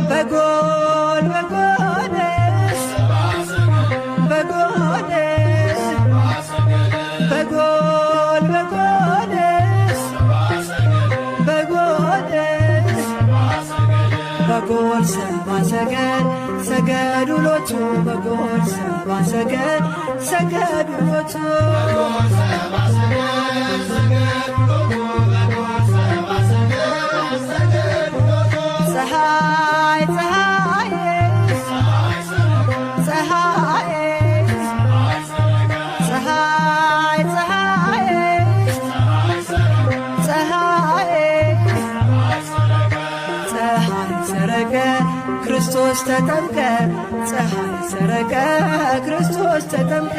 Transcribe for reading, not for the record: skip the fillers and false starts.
በጎል በጎልስ በጎልስ በጎል በጎልስ በጎልስ በጎል ሰብአ ሰገል ሰገዱ ሎቱ በጎል ሰብአ ሰገል ሰገዱ ሎቱ ፀሐይ ፀሐይ ፀሐይ ፀሐይ ፀሐይ ፀሐይ ሰረቀ ክርስቶስ ተጠምቀ ፀሐይ ሰረቀ ክርስቶስ ተጠምቀ